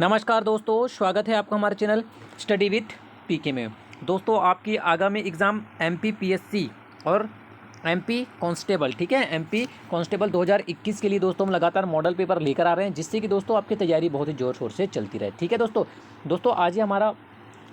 नमस्कार दोस्तों, स्वागत है आपका हमारे चैनल स्टडी विथ पीके में। दोस्तों, आपकी आगामी एग्ज़ाम एमपीपीएससी और एमपी कांस्टेबल, ठीक है, एमपी कांस्टेबल 2021 के लिए दोस्तों हम लगातार मॉडल पेपर लेकर आ रहे हैं, जिससे कि दोस्तों आपकी तैयारी बहुत ही ज़ोर शोर से चलती रहे। ठीक है दोस्तों आज ही हमारा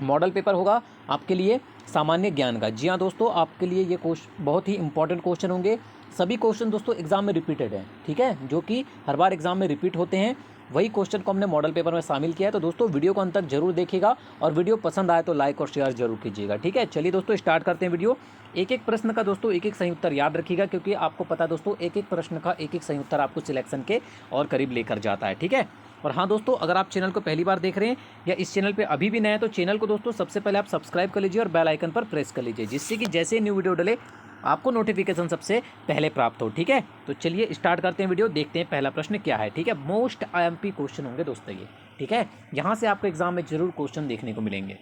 मॉडल पेपर होगा आपके लिए सामान्य ज्ञान का। जी हाँ दोस्तों, आपके लिए ये क्वेश्चन बहुत ही इंपॉर्टेंट क्वेश्चन होंगे। सभी क्वेश्चन दोस्तों एग्जाम में रिपीटेड हैं, ठीक है, जो कि हर बार एग्जाम में रिपीट होते हैं, वही क्वेश्चन को हमने मॉडल पेपर में शामिल किया है। तो दोस्तों वीडियो को अंत तक जरूर देखिएगा और वीडियो पसंद आए तो लाइक और शेयर जरूर कीजिएगा। ठीक है, चलिए दोस्तों स्टार्ट करते हैं वीडियो। एक एक प्रश्न का दोस्तों एक एक सही उत्तर याद रखिएगा, क्योंकि आपको पता है दोस्तों एक एक प्रश्न का एक एक सही उत्तर आपको सिलेक्शन के और करीब लेकर जाता है। ठीक है, और हाँ दोस्तों, अगर आप चैनल को पहली बार देख रहे हैं या इस चैनल पे अभी भी नए हैं तो चैनल को दोस्तों सबसे पहले आप सब्सक्राइब कर लीजिए और बेल आइकन पर प्रेस कर लीजिए, जिससे कि जैसे ही न्यू वीडियो डले आपको नोटिफिकेशन सबसे पहले प्राप्त हो। ठीक है, तो चलिए स्टार्ट करते हैं वीडियो, देखते हैं पहला प्रश्न क्या है। ठीक है, मोस्ट आईएमपी क्वेश्चन होंगे दोस्तों ये। ठीक है, यहाँ से आपको एग्जाम में जरूर क्वेश्चन देखने को मिलेंगे।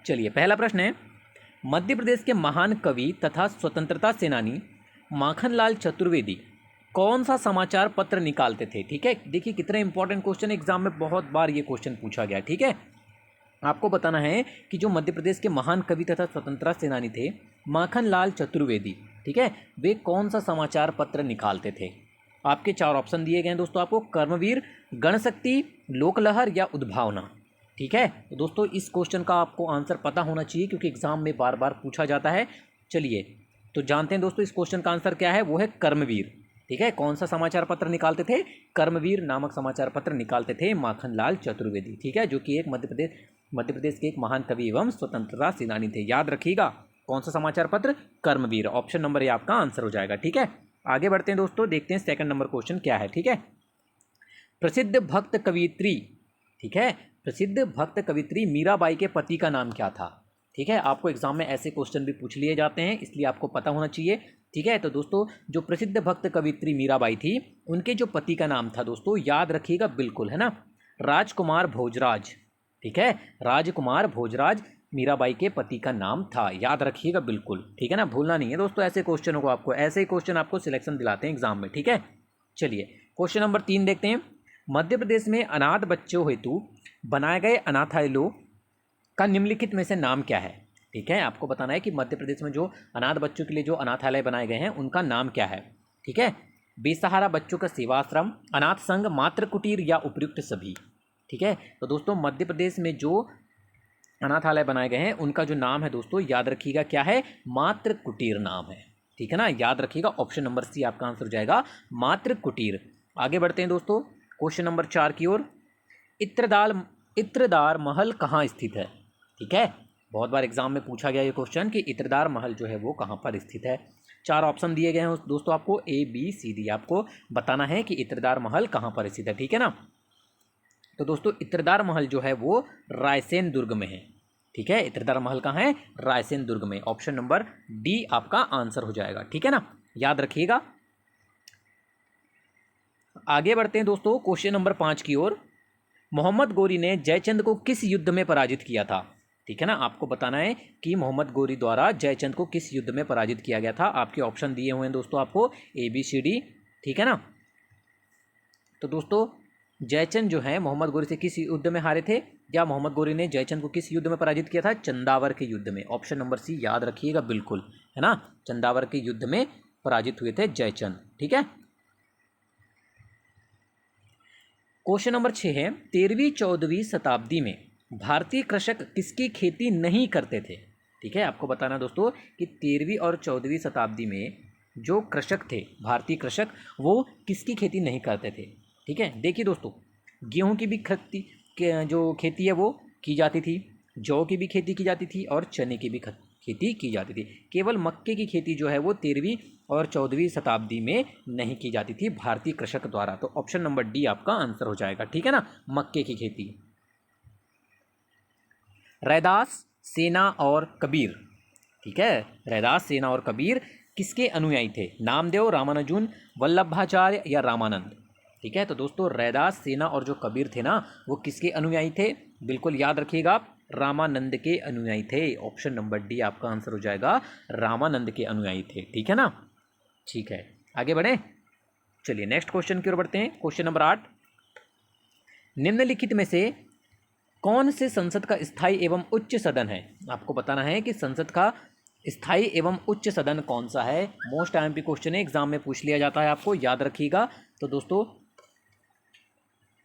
चलिए पहला प्रश्न है, मध्य प्रदेश के महान कवि तथा स्वतंत्रता सेनानी माखनलाल चतुर्वेदी कौन सा समाचार पत्र निकालते थे। ठीक है, देखिए कितने इंपॉर्टेंट क्वेश्चन, एग्जाम में बहुत बार ये क्वेश्चन पूछा गया। ठीक है, आपको बताना है कि जो मध्य प्रदेश के महान कवि तथा स्वतंत्रता सेनानी थे माखनलाल चतुर्वेदी, ठीक है, वे कौन सा समाचार पत्र निकालते थे। आपके चार ऑप्शन दिए गए हैं दोस्तों आपको, कर्मवीर, गणशक्ति, लोकलहर या उद्भावना। ठीक है, तो दोस्तों इस क्वेश्चन का आपको आंसर पता होना चाहिए, क्योंकि एग्जाम में बार बार पूछा जाता है। चलिए तो जानते हैं दोस्तों इस क्वेश्चन का आंसर क्या है, वो है कर्मवीर। ठीक है, कौन सा समाचार पत्र निकालते थे, कर्मवीर नामक समाचार पत्र निकालते थे माखनलाल चतुर्वेदी। ठीक है, जो कि एक मध्य प्रदेश के एक महान कवि एवं स्वतंत्रता सेनानी थे। याद रखिएगा कौन सा समाचार पत्र, कर्मवीर। ऑप्शन नंबर ये आपका आंसर हो जाएगा। ठीक है, आगे बढ़ते हैं दोस्तों, देखते हैं सेकंड नंबर क्वेश्चन क्या है। ठीक है, प्रसिद्ध भक्त कवियत्री, ठीक है, प्रसिद्ध भक्त कवियत्री मीराबाई के पति का नाम क्या था। ठीक है, आपको एग्जाम में ऐसे क्वेश्चन भी पूछ लिए जाते हैं, इसलिए आपको पता होना चाहिए। ठीक है, तो दोस्तों जो प्रसिद्ध भक्त कवियत्री मीराबाई थी, उनके जो पति का नाम था दोस्तों, याद रखिएगा बिल्कुल, है ना, राजकुमार भोजराज। ठीक है, राजकुमार भोजराज मीराबाई के पति का नाम था, याद रखिएगा बिल्कुल। ठीक है ना, भूलना नहीं है दोस्तों ऐसे क्वेश्चनों को, आपको ऐसे ही क्वेश्चन आपको सिलेक्शन दिलाते हैं एग्जाम में। ठीक है, चलिए क्वेश्चन नंबर 3 देखते हैं। मध्य प्रदेश में अनाथ बच्चों हेतु बनाए गए अनाथालयों का निम्नलिखित में से नाम क्या है। ठीक है, आपको बताना है कि मध्य प्रदेश में जो अनाथ बच्चों के लिए जो अनाथालय बनाए गए हैं उनका नाम क्या है। ठीक है, बेसहारा बच्चों का सेवाश्रम, अनाथ संघ, मातृ कुटीर या उपयुक्त सभी। ठीक है, तो दोस्तों मध्य प्रदेश में जो अनाथालय बनाए गए हैं उनका जो नाम है दोस्तों, याद रखिएगा क्या है, मातृ कुटीर नाम है। ठीक है ना, याद रखिएगा, ऑप्शन नंबर सी आपका आंसर हो जाएगा, मातृ कुटीर। आगे बढ़ते हैं दोस्तों क्वेश्चन नंबर 4 की ओर। इत्रदार महल कहाँ स्थित है। ठीक है, बहुत बार एग्जाम में पूछा गया ये क्वेश्चन कि इत्रदार महल जो है वो कहाँ पर स्थित है। चार ऑप्शन दिए गए हैं दोस्तों आपको, ए बी सी डी, आपको बताना है कि इत्रदार महल कहाँ पर स्थित है। ठीक है ना, तो दोस्तों इत्रदार महल जो है वो रायसेन दुर्ग में है। ठीक है, इत्रदार महल कहाँ है, रायसेन दुर्ग में। ऑप्शन नंबर डी आपका आंसर हो जाएगा। ठीक है ना, याद रखिएगा। आगे बढ़ते हैं दोस्तों क्वेश्चन नंबर 5 की ओर। मोहम्मद गोरी ने जयचंद को किस युद्ध में पराजित किया था। ठीक है ना, आपको बताना है कि मोहम्मद गोरी द्वारा जयचंद को किस युद्ध में पराजित किया गया था। आपके ऑप्शन दिए हुए हैं दोस्तों आपको, ए बी सी डी। ठीक है ना, तो दोस्तों जयचंद जो है मोहम्मद गोरी से किस युद्ध में हारे थे, या मोहम्मद गोरी ने जयचंद को किस युद्ध में पराजित किया था, चंदावर के युद्ध में। ऑप्शन नंबर सी याद रखिएगा बिल्कुल, है ना, चंदावर के युद्ध में पराजित हुए थे जयचंद। ठीक है, क्वेश्चन नंबर 6 है, 13वीं-14वीं शताब्दी में भारतीय कृषक किसकी खेती नहीं करते थे। ठीक है, आपको बताना दोस्तों कि 13वीं और 14वीं शताब्दी में जो कृषक थे, भारतीय कृषक, वो किसकी खेती नहीं करते थे। ठीक है, देखिए दोस्तों, गेहूं की भी जो खेती है वो की जाती थी, जौ की भी खेती की जाती थी और चने की भी खेती की जाती थी। केवल मक्के की खेती जो है वो 13वीं और 14वीं शताब्दी में नहीं की जाती थी भारतीय कृषक द्वारा। तो ऑप्शन नंबर डी आपका आंसर हो जाएगा। ठीक है ना, मक्के की खेती। रैदास, सेना और कबीर, ठीक है, रैदास, सेना और कबीर किसके अनुयायी थे, नामदेव, रामानुजन, वल्लभाचार्य या रामानंद। ठीक है, तो दोस्तों रैदास, सेना और जो कबीर थे ना, वो किसके अनुयायी थे, बिल्कुल याद रखिएगा आप, रामानंद के अनुयायी थे। ऑप्शन नंबर डी आपका आंसर हो जाएगा, रामानंद के अनुयायी थे। ठीक है ना, ठीक है, आगे बढ़े। चलिए नेक्स्ट क्वेश्चन की ओर बढ़ते हैं। क्वेश्चन नंबर 8, निम्नलिखित में से कौन से संसद का स्थायी एवं उच्च सदन है? आपको बताना है कि संसद का स्थायी एवं उच्च सदन कौन सा है। मोस्ट आईएमपी क्वेश्चन है, एग्जाम में पूछ लिया जाता है, आपको याद रखिएगा। तो दोस्तों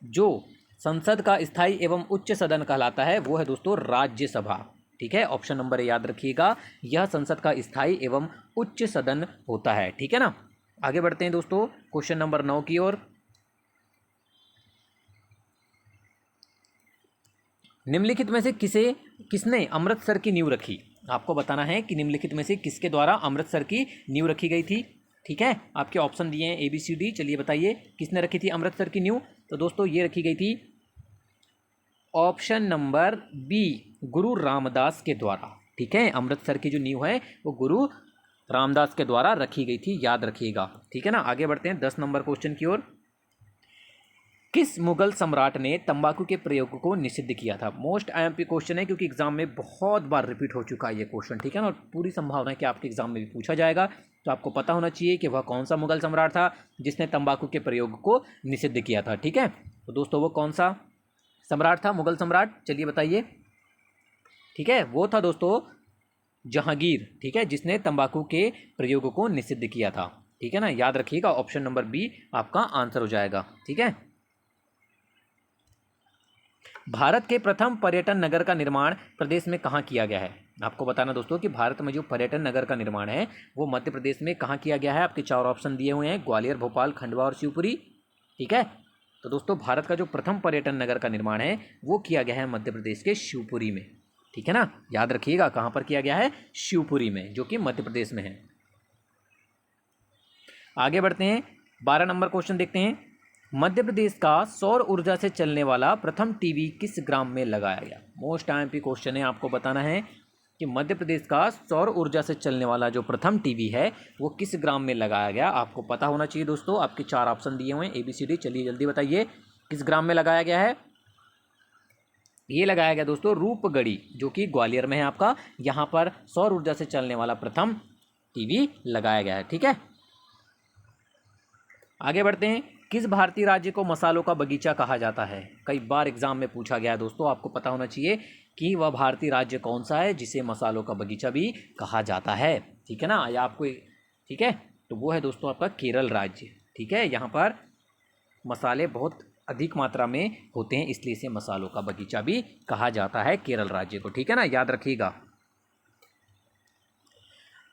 जो संसद का स्थायी एवं उच्च सदन कहलाता है वो है दोस्तों राज्यसभा। ठीक है, ऑप्शन नंबर ए याद रखिएगा, यह संसद का स्थायी एवं उच्च सदन होता है। ठीक है ना, आगे बढ़ते हैं दोस्तों क्वेश्चन नंबर 9 की ओर। निम्नलिखित में से किसने अमृतसर की नींव रखी? आपको बताना है कि निम्नलिखित में से किसके द्वारा अमृतसर की नींव रखी गई थी। ठीक है, आपके ऑप्शन दिए हैं ABCD, चलिए बताइए किसने रखी थी अमृतसर की नींव। तो दोस्तों ये रखी गई थी ऑप्शन नंबर बी, गुरु रामदास के द्वारा। ठीक है, अमृतसर की जो नींव है वो गुरु रामदास के द्वारा रखी गई थी, याद रखिएगा। ठीक है ना, आगे बढ़ते हैं 10 नंबर क्वेश्चन की ओर। किस मुगल सम्राट ने तंबाकू के प्रयोग को निषिद्ध किया था? मोस्ट आईएमपी क्वेश्चन है, क्योंकि एग्जाम में बहुत बार रिपीट हो चुका है ये क्वेश्चन। ठीक है ना, और पूरी संभावना है कि आपके एग्जाम में भी पूछा जाएगा, तो आपको पता होना चाहिए कि वह कौन सा मुगल सम्राट था जिसने तंबाकू के प्रयोग को निषिद्ध किया था। ठीक है, तो दोस्तों वो कौन सा सम्राट था, मुगल सम्राट, चलिए बताइए। ठीक है, वो था दोस्तों जहांगीर। ठीक है, जिसने तंबाकू के प्रयोग को निषिद्ध किया था। ठीक है ना, याद रखिएगा, ऑप्शन नंबर बी आपका आंसर हो जाएगा। ठीक है, भारत के प्रथम पर्यटन नगर का निर्माण प्रदेश में कहाँ किया गया है? आपको बताना दोस्तों कि भारत में जो पर्यटन नगर का निर्माण है वो मध्य प्रदेश में कहाँ किया गया है। आपके 4 ऑप्शन दिए हुए हैं, ग्वालियर, भोपाल, खंडवा और शिवपुरी। ठीक है, तो दोस्तों भारत का जो प्रथम पर्यटन नगर का निर्माण है वो किया गया है मध्य प्रदेश के शिवपुरी में। ठीक है ना, याद रखिएगा कहाँ पर किया गया है, शिवपुरी में, जो कि मध्य प्रदेश में है। आगे बढ़ते हैं, 12 नंबर क्वेश्चन देखते हैं। मध्य प्रदेश का सौर ऊर्जा से चलने वाला प्रथम टीवी किस ग्राम में लगाया गया? मोस्ट आईएमपी क्वेश्चन है, आपको बताना है कि मध्य प्रदेश का सौर ऊर्जा से चलने वाला जो प्रथम टीवी है वो किस ग्राम में लगाया गया, आपको पता होना चाहिए दोस्तों। आपके 4 ऑप्शन दिए हुए हैं ABCD, चलिए जल्दी बताइए किस ग्राम में लगाया गया है। ये लगाया गया दोस्तों रूपगढ़ी, जो कि ग्वालियर में है आपका। यहाँ पर सौर ऊर्जा से चलने वाला प्रथम टीवी लगाया गया है। ठीक है, आगे बढ़ते हैं। किस भारतीय राज्य को मसालों का बगीचा कहा जाता है? कई बार एग्जाम में पूछा गया है दोस्तों, आपको पता होना चाहिए कि वह भारतीय राज्य कौन सा है जिसे मसालों का बगीचा भी कहा जाता है। ठीक है ना, या आपको, ठीक है, तो वो है दोस्तों आपका केरल राज्य। ठीक है, यहाँ पर मसाले बहुत अधिक मात्रा में होते हैं, इसलिए इसे मसालों का बगीचा भी कहा जाता है केरल राज्य को। ठीक है ना, याद रखिएगा।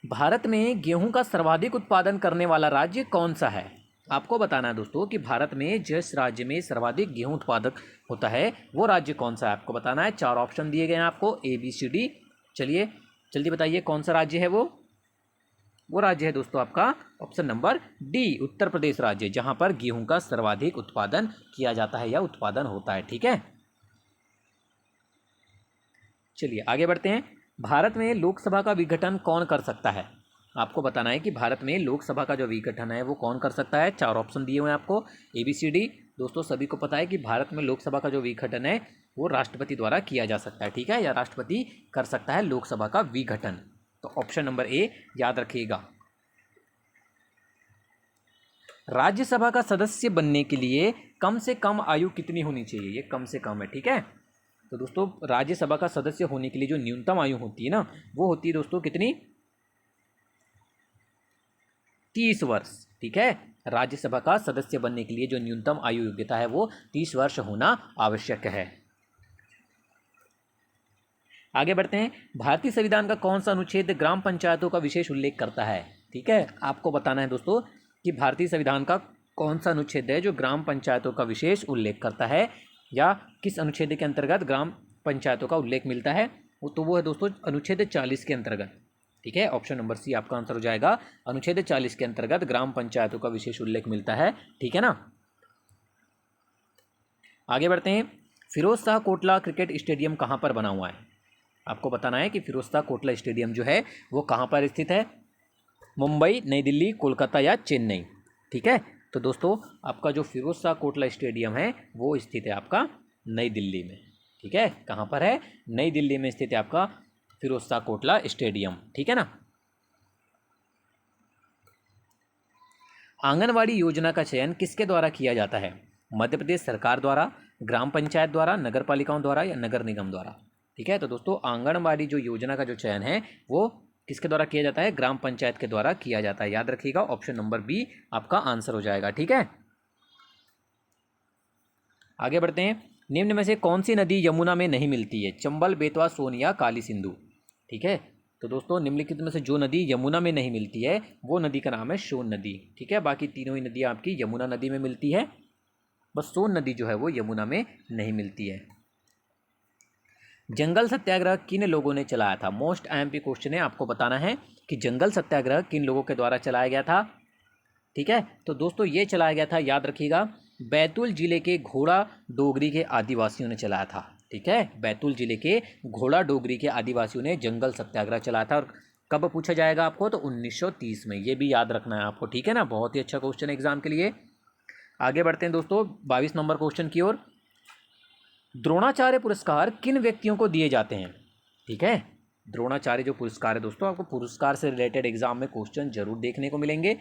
भारत में गेहूं का सर्वाधिक उत्पादन करने वाला राज्य कौन सा है? आपको बताना है दोस्तों कि भारत में जिस राज्य में सर्वाधिक गेहूं उत्पादक होता है वो राज्य कौन सा है, आपको बताना है। 4 ऑप्शन दिए गए हैं आपको ABCD, चलिए जल्दी बताइए कौन सा राज्य है वो राज्य है दोस्तों आपका option number D, Uttar Pradesh राज्य, जहां पर गेहूं का सर्वाधिक उत्पादन किया जाता है या उत्पादन होता है। ठीक है, चलिए आगे बढ़ते हैं। भारत में लोकसभा का विघटन कौन कर सकता है? आपको बताना है कि भारत में लोकसभा का जो विघटन है वो कौन कर सकता है। 4 ऑप्शन दिए हुए हैं आपको ABCD। दोस्तों सभी को पता है कि भारत में लोकसभा का जो विघटन है वो राष्ट्रपति द्वारा किया जा सकता है। ठीक है, या राष्ट्रपति कर सकता है लोकसभा का विघटन। तो ऑप्शन नंबर A याद रखिएगा। राज्यसभा का सदस्य बनने के लिए कम से कम आयु कितनी होनी चाहिए? ये कम से कम है। ठीक है, तो दोस्तों राज्यसभा का सदस्य होने के लिए जो न्यूनतम आयु होती है ना वो होती है दोस्तों कितनी, 30 वर्ष। ठीक है, राज्यसभा का सदस्य बनने के लिए जो न्यूनतम आयु योग्यता है वो 30 वर्ष होना आवश्यक है। आगे बढ़ते हैं। भारतीय संविधान का कौन सा अनुच्छेद ग्राम पंचायतों का विशेष उल्लेख करता है? ठीक है, आपको बताना है दोस्तों कि भारतीय संविधान का कौन सा अनुच्छेद है जो ग्राम पंचायतों का विशेष उल्लेख करता है, या किस अनुच्छेद के अंतर्गत ग्राम पंचायतों का उल्लेख मिलता है। वो है दोस्तों अनुच्छेद 40 के अंतर्गत। ठीक है, ऑप्शन नंबर C आपका आंसर हो जाएगा। अनुच्छेद 40 के अंतर्गत ग्राम पंचायतों का विशेष उल्लेख मिलता है। ठीक है ना, आगे बढ़ते हैं। फिरोज शाह कोटला क्रिकेट स्टेडियम कहाँ पर बना हुआ है? आपको बताना है कि फिरोज शाह कोटला स्टेडियम जो है वो कहाँ पर स्थित है, मुंबई, नई दिल्ली, कोलकाता या चेन्नई। ठीक है, तो दोस्तों आपका जो फिरोज शाह कोटला स्टेडियम है वो स्थित है आपका नई दिल्ली में। ठीक है, कहाँ पर है, नई दिल्ली में स्थित है आपका फिरोज शाह कोटला स्टेडियम। ठीक है ना, आंगनवाड़ी योजना का चयन किसके द्वारा किया जाता है? मध्य प्रदेश सरकार द्वारा, ग्राम पंचायत द्वारा, नगर पालिकाओं द्वारा या नगर निगम द्वारा। ठीक है, तो दोस्तों आंगनबाड़ी जो योजना का जो चयन है वो किसके द्वारा किया जाता है? ग्राम पंचायत के द्वारा किया जाता है। याद रखिएगा, ऑप्शन नंबर बी आपका आंसर हो जाएगा। ठीक है, आगे बढ़ते हैं। निम्न में से कौन सी नदी यमुना में नहीं मिलती है? चंबल, बेतवा, सोन या काली सिंधु। ठीक है, तो दोस्तों निम्नलिखित में से जो नदी यमुना में नहीं मिलती है वो नदी का नाम है सोन नदी। ठीक है, बाकी तीनों ही नदियाँ आपकी यमुना नदी में मिलती है, बस सोन नदी जो है वो यमुना में नहीं मिलती है। जंगल सत्याग्रह किन लोगों ने चलाया था? मोस्ट आईएमपी क्वेश्चन है, आपको बताना है कि जंगल सत्याग्रह किन लोगों के द्वारा चलाया गया था। ठीक है, तो दोस्तों ये चलाया गया था, याद रखिएगा, बैतूल जिले के घोड़ा डोगरी के आदिवासियों ने चलाया था। ठीक है, बैतूल जिले के घोड़ा डोगरी के आदिवासियों ने जंगल सत्याग्रह चलाया था। और कब पूछा जाएगा आपको? तो 1930 में, ये भी याद रखना है आपको। ठीक है ना, बहुत ही अच्छा क्वेश्चन है एग्जाम के लिए। आगे बढ़ते हैं दोस्तों 22 नंबर क्वेश्चन की ओर। द्रोणाचार्य पुरस्कार किन व्यक्तियों को दिए जाते हैं? ठीक है, द्रोणाचार्य जो पुरस्कार है दोस्तों, आपको पुरस्कार से रिलेटेड एग्जाम में क्वेश्चन जरूर देखने को मिलेंगे।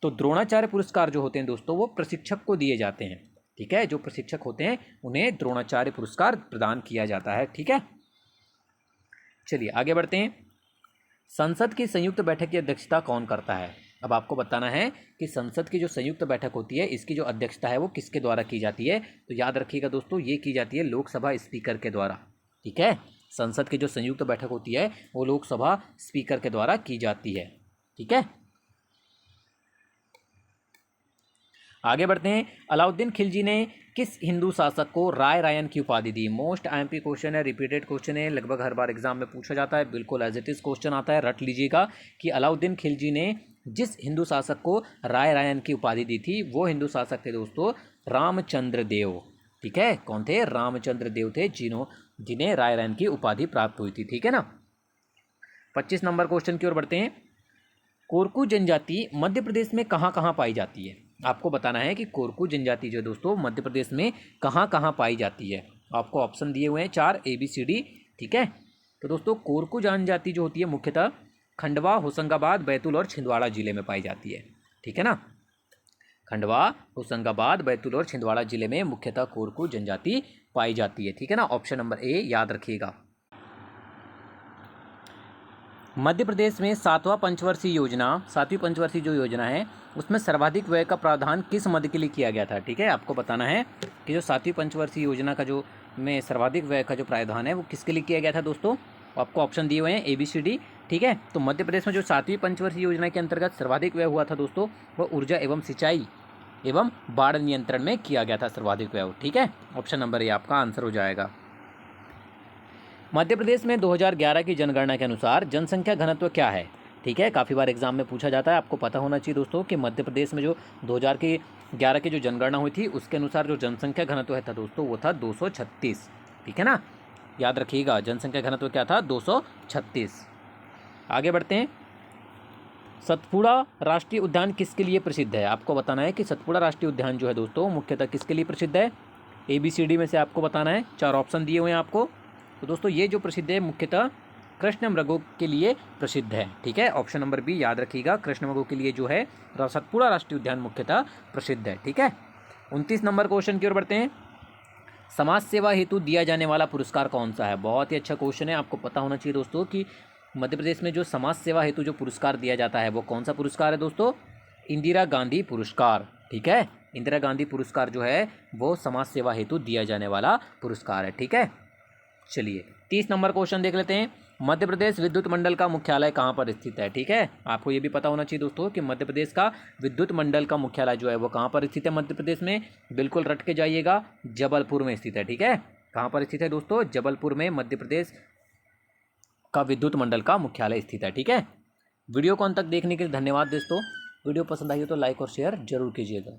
तो द्रोणाचार्य पुरस्कार जो होते हैं दोस्तों वो प्रशिक्षक को दिए जाते हैं। ठीक है, जो प्रशिक्षक होते हैं उन्हें द्रोणाचार्य पुरस्कार प्रदान किया जाता है। ठीक है, चलिए आगे बढ़ते हैं। संसद की संयुक्त बैठक की अध्यक्षता कौन करता है? अब आपको बताना है कि संसद की जो संयुक्त बैठक होती है इसकी जो अध्यक्षता है वो किसके द्वारा की जाती है? तो याद रखिएगा दोस्तों, ये की जाती है लोकसभा स्पीकर के द्वारा। ठीक है, संसद की जो संयुक्त बैठक होती है वो लोकसभा स्पीकर के द्वारा की जाती है। ठीक है, आगे बढ़ते हैं। अलाउद्दीन खिलजी ने किस हिंदू शासक को राय रायन की उपाधि दी? मोस्ट आईएमपी क्वेश्चन है, रिपीटेड क्वेश्चन है, लगभग हर बार एग्जाम में पूछा जाता है, बिल्कुल एज इट इज क्वेश्चन आता है, रट लीजिएगा कि अलाउद्दीन खिलजी ने जिस हिंदू शासक को राय रायन की उपाधि दी थी वो हिंदू शासक थे दोस्तों रामचंद्र देव। ठीक है, कौन थे? रामचंद्र देव थे जिन्हें राय रायन की उपाधि प्राप्त हुई थी। ठीक है ना, 25 नंबर क्वेश्चन की ओर बढ़ते हैं। कोरकू जनजाति मध्य प्रदेश में कहाँ कहाँ पाई जाती है? आपको बताना है कि कोरकू जनजाति जो दोस्तों मध्य प्रदेश में कहाँ कहाँ पाई जाती है। आपको ऑप्शन दिए हुए हैं 4 ABCD। ठीक है, तो दोस्तों कोरकू जनजाति जो होती है मुख्यतः खंडवा, होशंगाबाद, बैतूल और छिंदवाड़ा जिले में पाई जाती है। ठीक है ना, खंडवा, होशंगाबाद, बैतूल और छिंदवाड़ा जिले में मुख्यतः कोरकू जनजाति पाई जाती है। ठीक है ना, ऑप्शन नंबर ए याद रखिएगा। मध्य प्रदेश में सातवीं पंचवर्षीय जो योजना है उसमें सर्वाधिक व्यय का प्रावधान किस मद के लिए किया गया था? ठीक है, आपको बताना है कि जो 7वीं पंचवर्षीय योजना का जो में सर्वाधिक व्यय का जो प्रावधान है वो किसके लिए किया गया था दोस्तों? आपको ऑप्शन दिए हुए हैं ABCD। ठीक है, तो मध्य प्रदेश में जो 7वीं पंचवर्षीय योजना के अंतर्गत सर्वाधिक व्यय हुआ था दोस्तों वो ऊर्जा एवं सिंचाई एवं बाढ़ नियंत्रण में किया गया था सर्वाधिक व्यय। ठीक है, ऑप्शन नंबर ए आपका आंसर हो जाएगा। मध्य प्रदेश में 2011 की जनगणना के अनुसार जनसंख्या घनत्व क्या है? ठीक है, काफ़ी बार एग्जाम में पूछा जाता है, आपको पता होना चाहिए दोस्तों कि मध्य प्रदेश में जो 2011 की जो जनगणना हुई थी उसके अनुसार जो जनसंख्या घनत्व है था दोस्तों वो था 236। ठीक है ना, याद रखिएगा जनसंख्या घनत्व क्या था? 236। आगे बढ़ते हैं। सतपुड़ा राष्ट्रीय उद्यान किसके लिए प्रसिद्ध है? आपको बताना है कि सतपुड़ा राष्ट्रीय उद्यान जो है दोस्तों मुख्यतः किसके लिए प्रसिद्ध है? ABCD में से आपको बताना है, 4 ऑप्शन दिए हुए हैं आपको। तो दोस्तों ये जो प्रसिद्ध है मुख्यतः कृष्ण मृगों के लिए प्रसिद्ध है। ठीक है, ऑप्शन नंबर बी याद रखिएगा, कृष्ण मृगों के लिए जो है सतपुड़ा राष्ट्रीय उद्यान मुख्यतः प्रसिद्ध है। ठीक है, 29 नंबर क्वेश्चन की ओर बढ़ते हैं। समाज सेवा हेतु दिया जाने वाला पुरस्कार कौन सा है? बहुत ही अच्छा क्वेश्चन है, आपको पता होना चाहिए दोस्तों कि मध्य प्रदेश में जो समाज सेवा हेतु जो पुरस्कार दिया जाता है वो कौन सा पुरस्कार है दोस्तों? इंदिरा गांधी पुरस्कार। ठीक है, इंदिरा गांधी पुरस्कार जो है वो समाज सेवा हेतु दिया जाने वाला पुरस्कार है। ठीक है, चलिए 30 नंबर क्वेश्चन देख लेते हैं। मध्य प्रदेश विद्युत मंडल का मुख्यालय कहाँ पर स्थित है? ठीक है, आपको ये भी पता होना चाहिए दोस्तों कि मध्य प्रदेश का विद्युत मंडल का मुख्यालय जो है वो कहाँ पर स्थित है मध्य प्रदेश में? बिल्कुल रट के जाइएगा, जबलपुर में स्थित है। ठीक है, कहाँ पर स्थित है दोस्तों? जबलपुर में मध्य प्रदेश का विद्युत मंडल का मुख्यालय स्थित है। ठीक है, वीडियो को अंत तक देखने के लिए धन्यवाद दोस्तों। वीडियो पसंद आई हो तो लाइक और शेयर जरूर कीजिएगा।